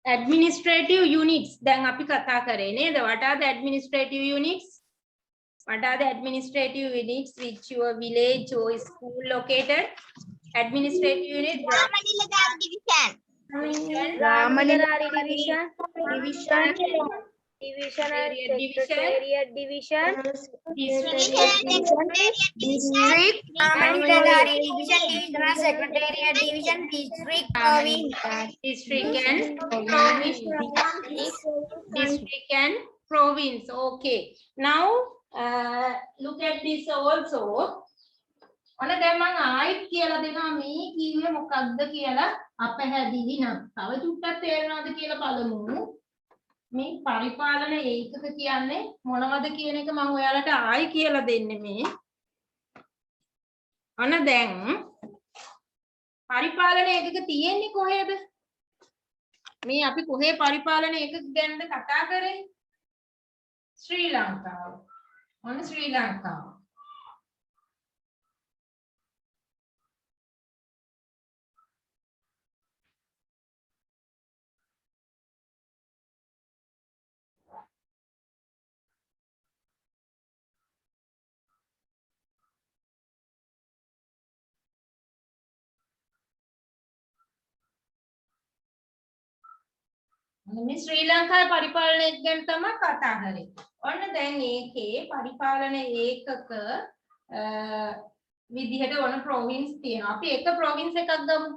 administrative units දැන් අපි කතා කරේ නේද? What are the administrative units? What are the administrative units which your village or school located? Administrative unit. Ramanilagari division. Ramanilagari division. Secretariat division. District. Ramanilagari division. Divisional secretariat division. District province. District and province. District and province. Okay. Now look at this also. ඔන්න දැන් මම ආයිත් කියලා දෙනවා මේ කීවේ මොකක්ද කියලා අපහැදිලි නම්. තව චුට්ටක් තේරෙනවද කියලා බලමු. මේ පරිපාලන ඒකක කියන්නේ මොනවද කියන එක මම ඔයාලට ආයි කියලා දෙන්නේ මේ. ඔන්න දැන් පරිපාලන ඒකක තියෙන්නේ කොහෙද? මේ අපි කොහේ පරිපාලන ඒකක ගැනද කතා කරේ? ශ්‍රී ලංකාව. ඔන්න ශ්‍රී ලංකාව. මේ ශ්‍රී ලංකාවේ පරිපාලන ඒකක ගැන තමයි කතා කරේ. ඔන්න දැන් ඒකේ පරිපාලන ඒකක විදිහට ඕන ප්‍රොවින්ස් තියෙනවා. අපි එක ප්‍රොවින්ස් එකක් ගමු.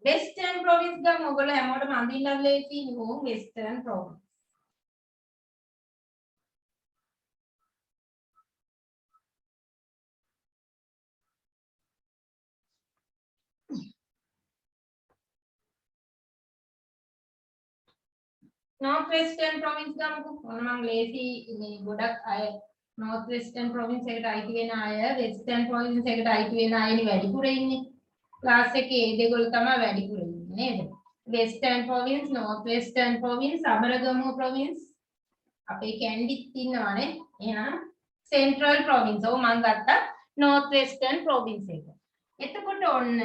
වෙස්ටර්න් ප්‍රොවින්ස් ගමු. ඔයගොල්ලෝ හැමෝටම අඳින්න ලේසි no western province. North Western province ගමුකෝ. ඔන්න මම ලේසි මේ ගොඩක් අය North Western province එකට අයිති වෙන අය Western province එකට අයිති වෙන අයනි වැඩිපුර ඉන්නේ. ක්ලාස් එකේ ඒ දෙගොල්ලෝ තමයි වැඩිපුර ඉන්නේ නේද? Western province, North Western province, අමරගමුව province අපේ කැන්ඩිත් ඉන්නවනේ. එහෙනම් Central province. ඔව් මම ගත්තා North Western province එක. එතකොට ඔන්න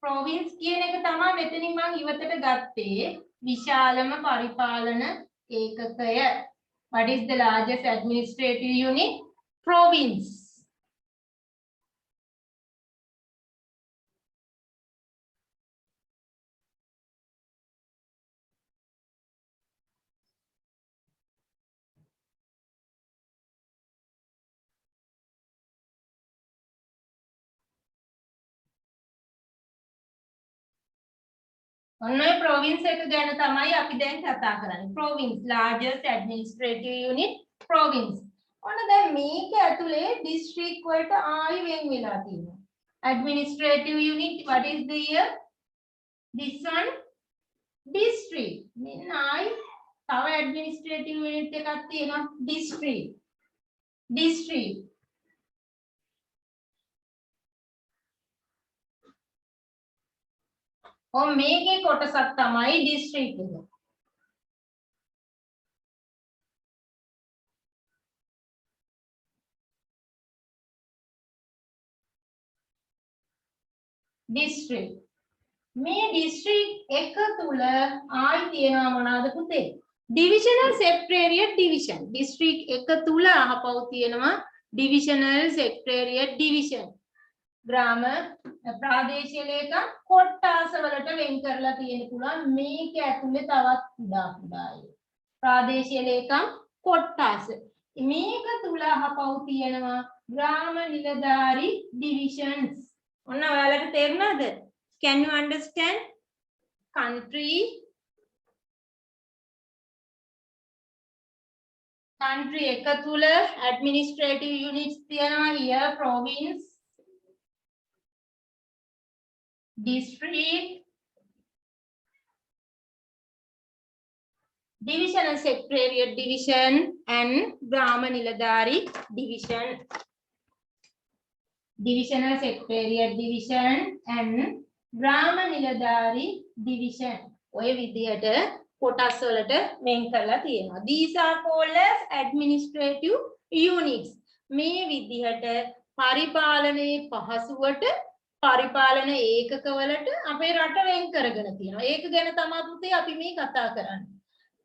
province කියන එක තමයි මෙතනින් මම ඉවතට ගත්තේ. විශාලම පරිපාලන ඒකකය. What is the largest administrative unit? Province. ඔන්න province එක ගැන තමයි අපි දැන් කතා කරන්නේ. Province, largest administrative unit, province. ඔන්න දැන් මේක ඇතුලේ district වලට ආයි වෙන් වෙලා තියෙනවා. Administrative unit, what is the year? This one, district. මෙන්න ආයි තව administrative unit එකක් තියෙනවා, district. District. और මේකේ කොටසක් තමයි district එක. district. මේ district එක තුල ආයි තියෙනවා මොනවාද පුතේ? divisional secretariat division. district එක තුල අහපව් තියෙනවා divisional secretariat division. ග්‍රාම ප්‍රාදේශීය ලේකම් කොට්ටාස වලට වෙන් කරලා තියෙන පුළුවන් මේක ඇතුලේ තවත් කුඩායි ප්‍රාදේශීය ලේකම් කොට්ටාස මේක තුල අහපව් තියෙනවා ග්‍රාම නිලධාරි divisions. ඔන්න ඔයාලට තේරුණාද? Can you understand? country එක තුල administrative units තියෙනවා. here province, district, divisional secretariat division and Grama Niladhari division. Divisional secretariat division and Grama Niladhari division. ඔය විදියට කොටස් වලට වෙන් කරලා තියෙනවා. These are called as administrative units. මේ විදිහට පරිපාලනයේ පහසුවට පරිපාලන ඒකකවලට අපේ රට වෙන් කරගෙන තියෙනවා. ඒක ගැන තමයි පුතේ අපි මේ කතා කරන්නේ.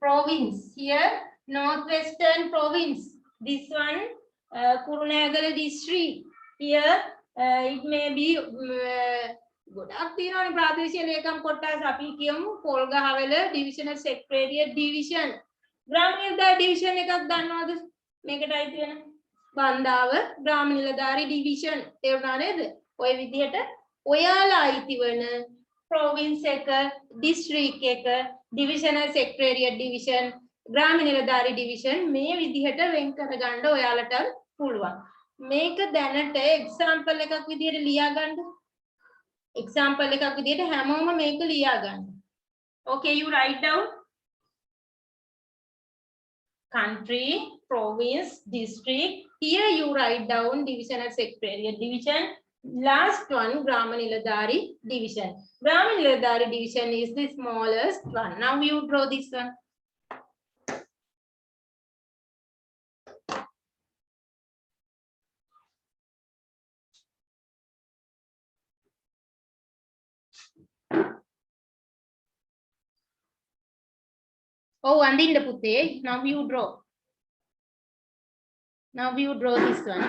Province here, Northwestern Province. This one, Kurunegala district. Here, it may be ගොඩක් තියෙනවානේ ප්‍රාදේශීය ලේකම් කොටස් අපි කියමු පොල්ගහවෙල divisional secretariat division. ග්‍රාම නිලධාරී division එකක් දන්නවද? මේකට අයිති වෙන බන්දාව ග්‍රාම නිලධාරී division තේරුණා නේද? ඔය විදිහට ඔයාලා අයිති වෙන province එක, district එක, divisional secretariat division, ග්‍රාම නිලධාරී division මේ විදිහට වෙන් කරගන්න ඔයාලට පුළුවන්. මේක දැනට example එකක් විදිහට ලියා ගන්න. example එකක් විදිහට හැමෝම මේක ලියා ගන්න. Okay, you write down country, province, district. Here you write down divisional secretariat division. Last one, Grama Niladhari division. Grama Niladhari division is the smallest one. Now you draw this one. Oh, Andinda Putte. Now you draw. Now you draw this one.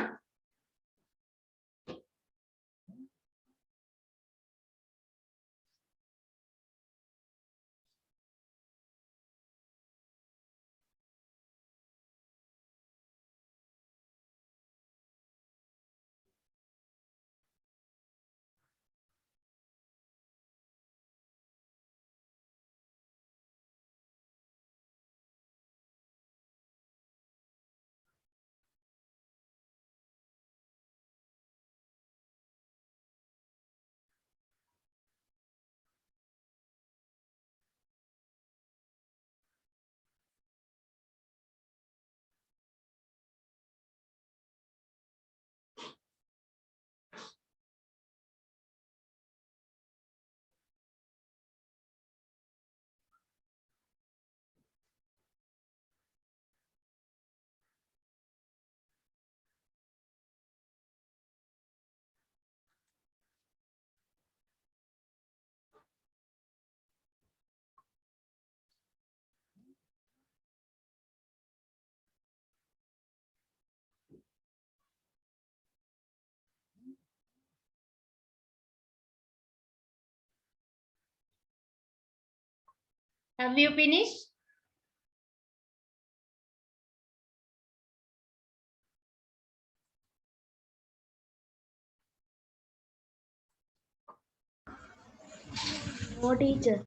Have you finished? No, teacher.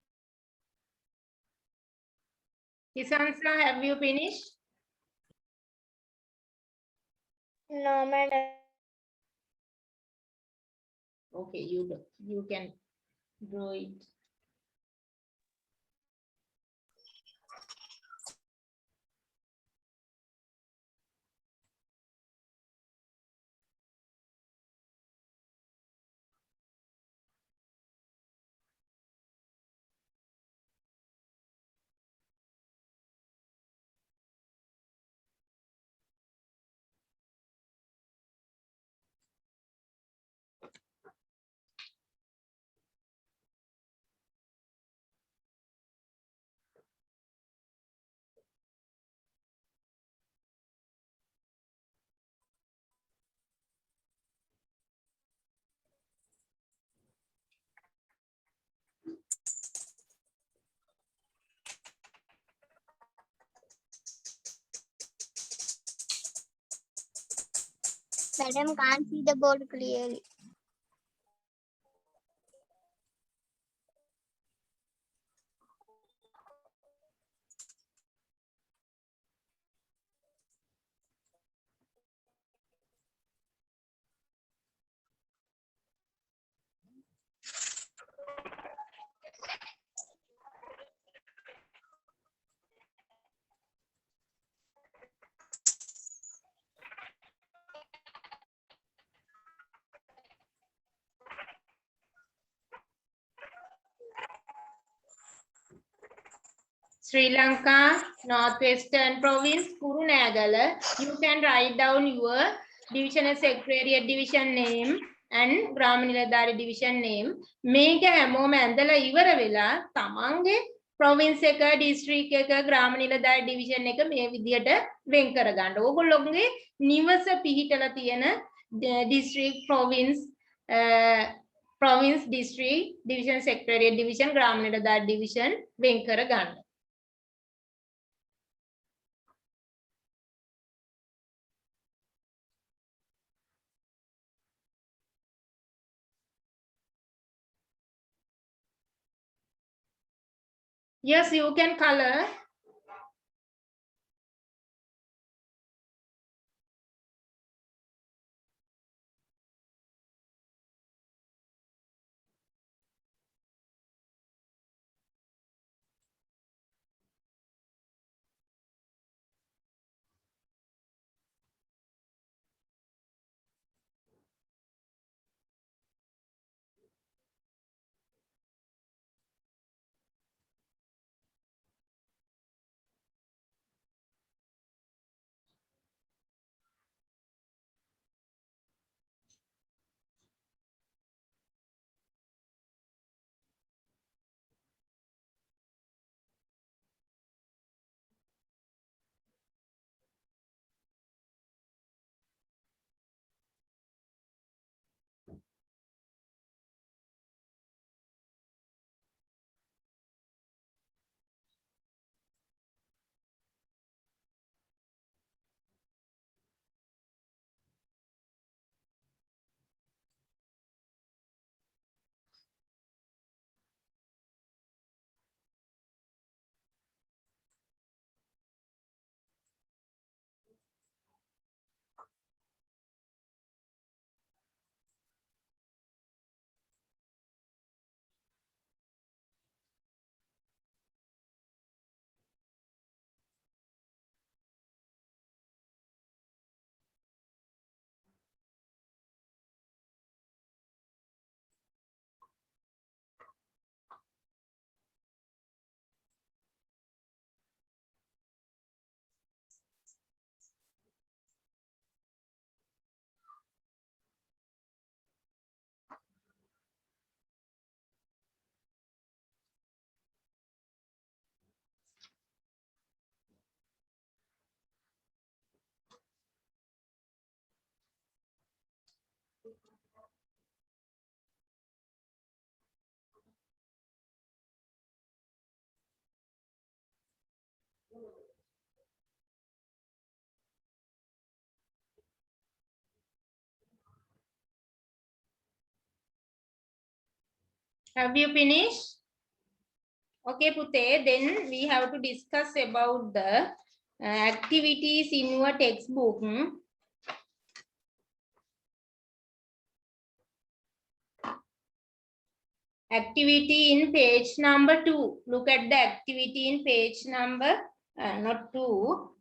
Kisansa, have you finished? No, madam. Okay, you can draw it. Madam can't see the board clearly. Sri Lanka, Northwestern Province, Kurunegala. You can write down your divisional secretariat division name and ග්‍රාම නිලධාරී division name මේක හැමෝම ඇඳලා ඉවර වෙලා තමන්ගේ province එක district එක ග්‍රාම නිලධාරී division එක මේ විදියට වෙන් කර ගන්න. ඕගොල්ලෝගේ නිවස පිහිටලා තියෙන district province district division secretariat division ග්‍රාම නිලධාරී division වෙන් කර ගන්න. Yes, you can color. Have you finished? Okay, Pute, then we have to discuss about the activities in your textbook. Activity in page number 2. Look at the activity in page number, not 2,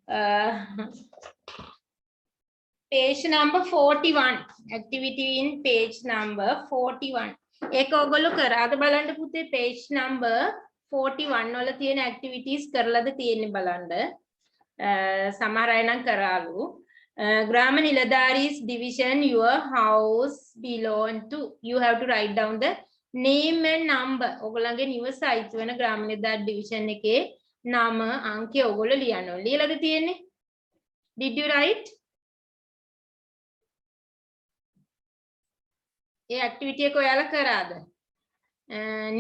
page number 41. Activity in page number 41. ඒක ඔයගොල්ලෝ කරාද බලන්න පුතේ page number 41 වල තියෙන activities කරලාද තියෙන්නේ බලන්න. සමහර අය නම් කරාලු. ග්‍රාම නිලධාරීස් division your house belong to. You have to write down the name and number. ඔයගොල්ලන්ගේ නිවස අයිති වෙන ග්‍රාම නිලධාරී division එකේ නම අංකය ඔයගොල්ලෝ ලියන්න ඕනේ. ලියලාද තියෙන්නේ? Did you write? A activity එක ඔයාලා කරාද?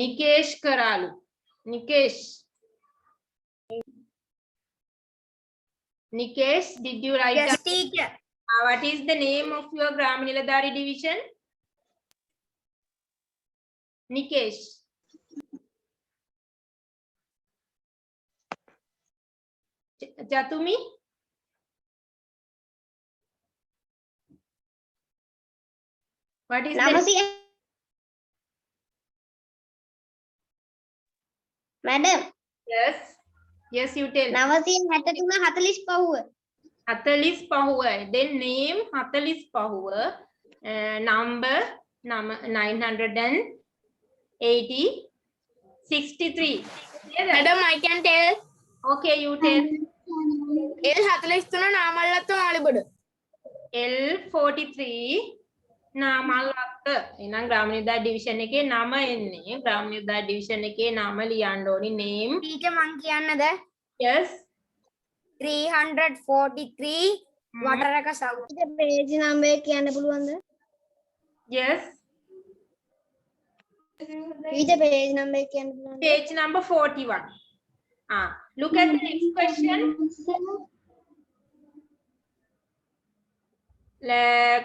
නිකේෂ් කරාලු. නිකේෂ්. Nikesh, did you write? Yes, down? teacher. What is the name of your Gram Niladhari division? Nikesh. Jatumi? What is the... Madam. Yes. Yes, you tell. 963 45. Then name 45. Number 980 63. Madam, I can tell. Okay, you tell. L43 නාමල්ලත්තු මාලිබඩ. L43 නාමල්ලත්තු එහෙනම් ග්‍රාම නිලධාරී division එකේ නම එන්නේ ග්‍රාම නිලධාරී division එකේ නම ලියන්න ඕනි name. ටීචර් මං කියන්නද Yes. 343 වටරක සවුත් page number කියන්න පුළුවන්ද? Yes. ඊට page number කියන්න පුළුවන්ද? Page number 41. Look at the next question.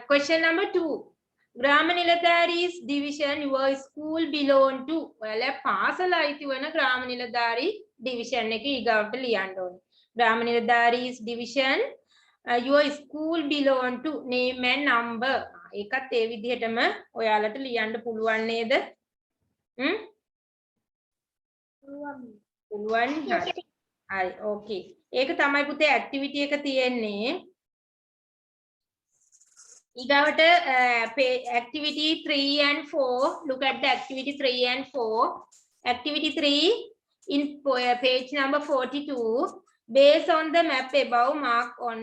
Question number 2. Grama Niladhari's division your school belong to. ඔයාලා පාසල අයිති වන Grama Niladhari division එක ඊගාවට ලියන්න ඕනේ. Grama Niladhari's division your school belong to name and number. ඒකත් ඒ විදිහටම ඔයාලට ලියන්න පුළුවන් නේද? පුළුවන් හරි. ඕකේ. ඒක තමයි පුතේ ඇක්ටිවිටි එක තියෙන්නේ. ඊගාවට activity 3 and 4. Look at the activity 3 and 4. Activity 3 in page number 42. Based on the map above, mark on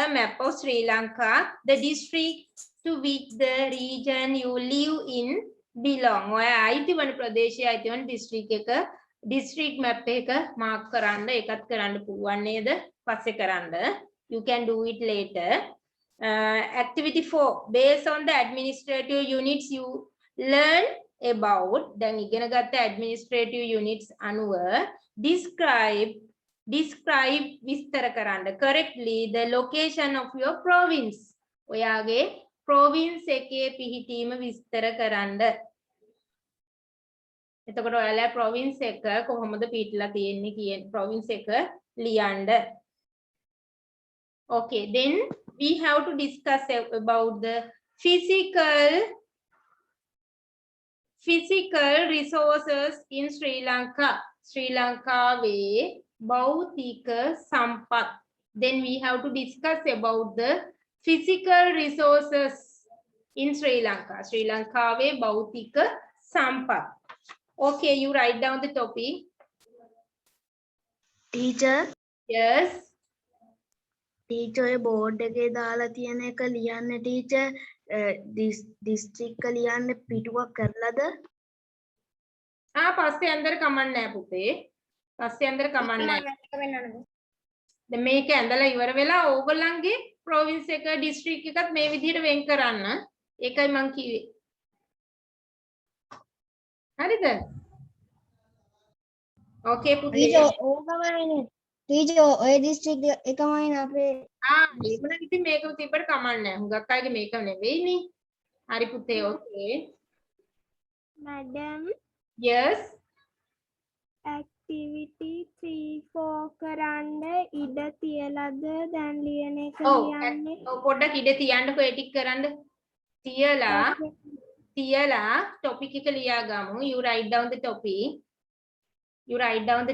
a map of Sri Lanka the district to which the region you live in belong. ඔය අයිති වන ප්‍රදේශයේ අයිති වන district map එක mark කරන්න ඒකත් කරන්න පුළුවන් නේද? පස්සේ කරන්න. You can do it later. Activity 4. Based on the administrative units you learn about. දැන් ඉගෙන ගත්ත administrative units අනුව describe විස්තර කරන්න correctly the location of your province. ඔයාගේ province එකේ පිහිටීම විස්තර කරන්න. එතකොට ඔයාලා province එක කොහොමද පිහිටලා තියෙන්නේ කියන province එක ලියන්න. Okay, then we have to discuss about the physical resources in Sri Lanka. Sri Lanka way bautika sampat. Then we have to discuss about the physical resources in Sri Lanka. Sri Lanka way bautika sampat. Okay, you write down the topic. Teacher. Yes. Teacher board එකේ දාලා තියෙන එක ලියන්න teacher district එක ලියන්න පිටුවක් කරලාද? පස්සේ අnder කමන්නේ නැහැ පුතේ. පස්සේ අnder කමන්නේ නැහැ. දැන් මේක ඇඳලා ඉවර වෙලා ඕගොල්ලන්ගේ ප්‍රොවින්ස් එක ඩිස්ට්‍රික්ට් එකත් මේ විදිහට වෙන් කරන්න. ඒකයි මං කිව්වේ. හරිද? ඕකේ පුතේ. ටීචර් ඕකමයිනේ. ටීචර් ඔය ඩිස්ට්‍රික්ට් එකමයිනේ අපේ. ඒකනම් ඉතින් මේක තිබ්බට කමන්නේ නැහැ. හුඟක් අයගේ මේක නෙවෙයිනේ. හරි පුතේ. ඕකේ. madam Yes. activity 3-4 කරන්න ඉඩ තියලාද දැන් ලියන එක ඔව් ලියන්නේ පොඩ්ඩක් ඉඩ තියන්නකෝ ඒ ටික කරන්න. තියලා topic එක ලියා ගමු. You write down the topic. You write down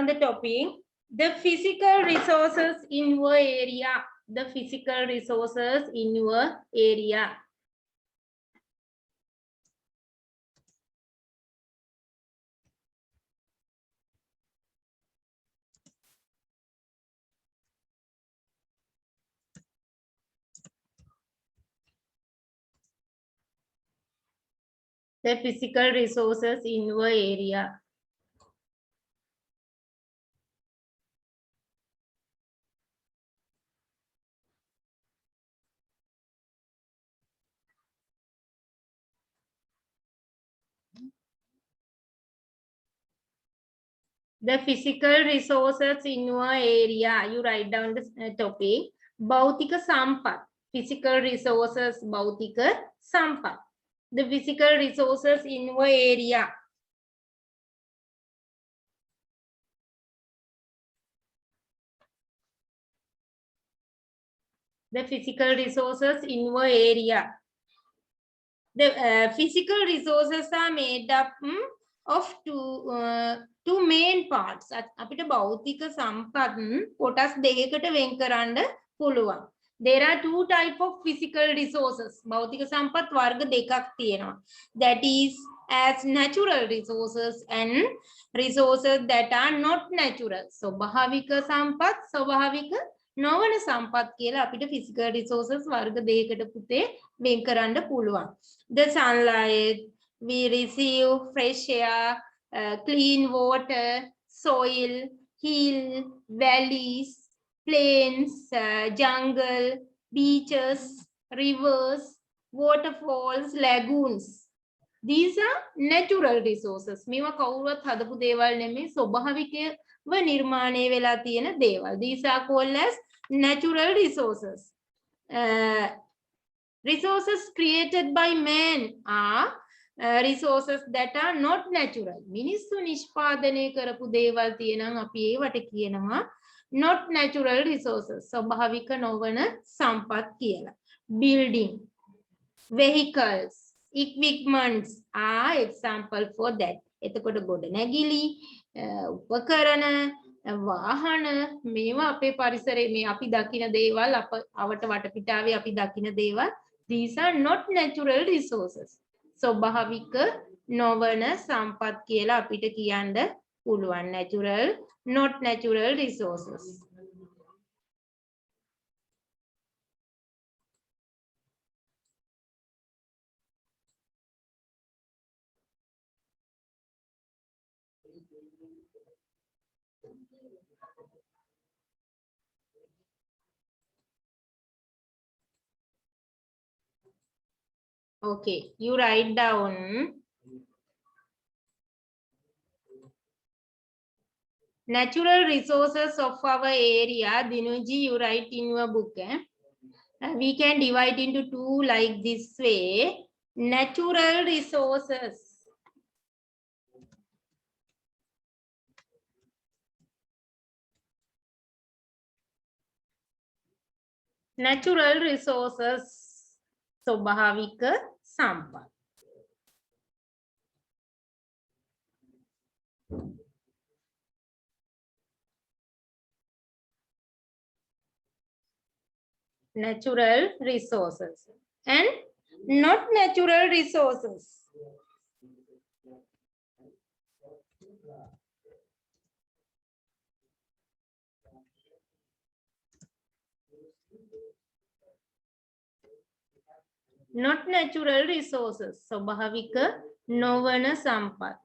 the topic. The physical resources in your area. The physical resources in your area. The physical resources in your area. The physical resources in your area. You write down the topic. Bautika sampat. Physical resources. Bautika sampat. The physical resources in your area. The physical resources in your area. The physical resources are made up of two main parts. අපිට භෞතික සම්පත් කොටස් දෙකකට වෙන් කරන්න පුළුවන්. There are two type of physical resources. භෞතික සම්පත් වර්ග දෙකක් තියෙනවා. That is as natural resources and resources that are not natural. ස්වභාවික සම්පත් ස්වභාවික නොවන සම්පත් කියලා අපිට physical resources වර්ග දෙකකට පුතේ වෙන් කරන්න පුළුවන්. The sunlight, we receive fresh air, clean water, soil, hill, valleys, plains, jungle, beaches, rivers, waterfalls, lagoons. These are natural resources. මේවා කවුරුවත් හදපු දේවල් නෙමෙයි ස්වභාවිකව නිර්මාණය වෙලා තියෙන දේවල්. These are called as natural resources. Resources created by man are resources that are not natural. මිනිස්සු නිෂ්පාදනය කරපු දේවල් තියෙනම් අපි ඒවට කියනවා not natural resources. ස්වභාවික නොවන සම්පත් කියලා. Building, vehicles, equipments are example for that. එතකොට ගොඩනැගිලි, උපකරණ, වාහන මේවා අපේ පරිසරයේ මේ අපි දකින දේවල් අපවට වටපිටාවේ අපි දකින දේවල් these are not natural resources. ස්වභාවික නොවන සම්පත් කියලා අපිට කියන්න පුළුවන්. Natural, not natural resources. Okay, you write down natural resources of our area. Dinuji, you write in your book. We can divide into two like this way. Natural resources. Natural resources. ස්වභාවික සම්පත්. Natural resources and not natural resources. Not natural resources. ස්වභාවික නොවන සම්පත්.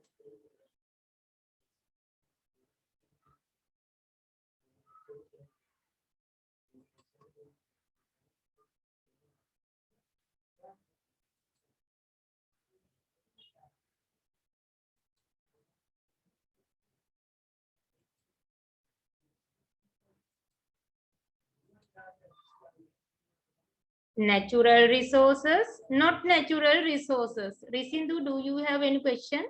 Natural resources, not natural resources. Risindu, do you have any question?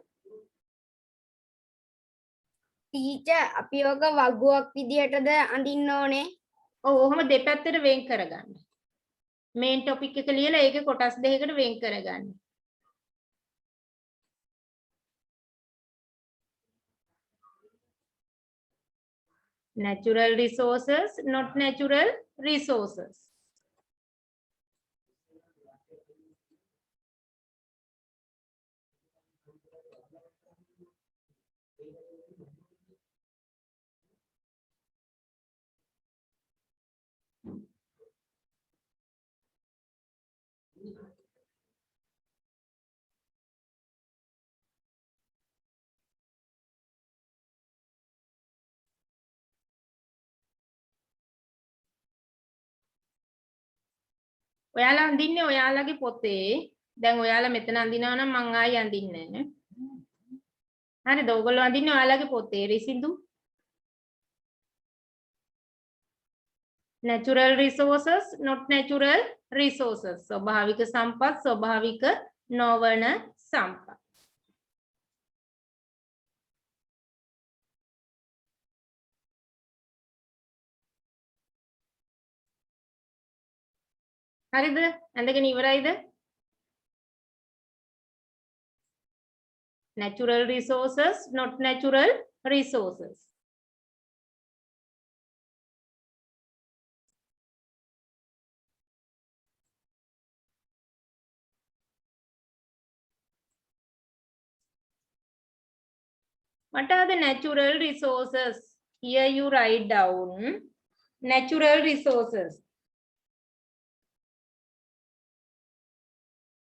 Teacher අපි ඔක වගුවක් විදිහටද අඳින්න ඕනේ? ඔව් ඔහම දෙපැත්තට වෙන් කරගන්න. මේන් ටොපික් එක ලියලා ඒකේ කොටස් දෙකකට වෙන් කරගන්න. Natural resources, not natural resources. ඔයාලා අඳින්නේ ඔයාලගේ පොතේ. දැන් ඔයාලා මෙතන අඳිනවා නම් මං ආයි අඳින්නේ නැහැ. හරිද? ඔයගොල්ලෝ අඳින්නේ ඔයාලගේ පොතේ. රිසිඳු. Natural resources, not natural resources. ස්වභාවික සම්පත්, ස්වභාවික නොවන සම්පත්. හරිද? ඇඳගෙන ඉවරයිද? Natural resources, not natural resources. What are the natural resources? Here you write down natural resources.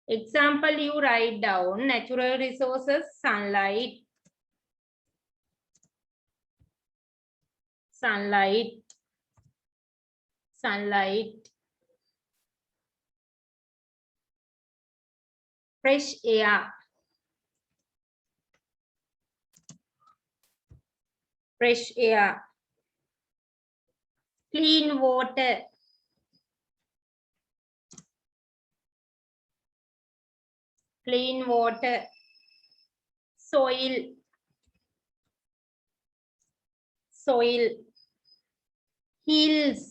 Example, you write down natural resources: sunlight, sunlight, sunlight, fresh air, fresh air, clean water, clean water, soil, soil, hills,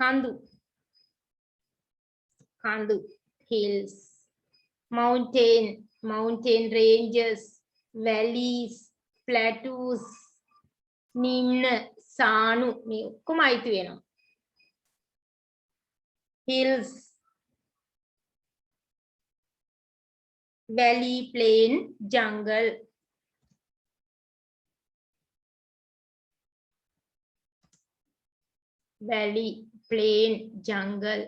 kandu, kandu, hills, mountain, mountain ranges, valleys, plateaus, nimna, sanu, මේ ඔක්කොම අයිති වෙනවා. hills, valley, plain, jungle, valley, plain, jungle,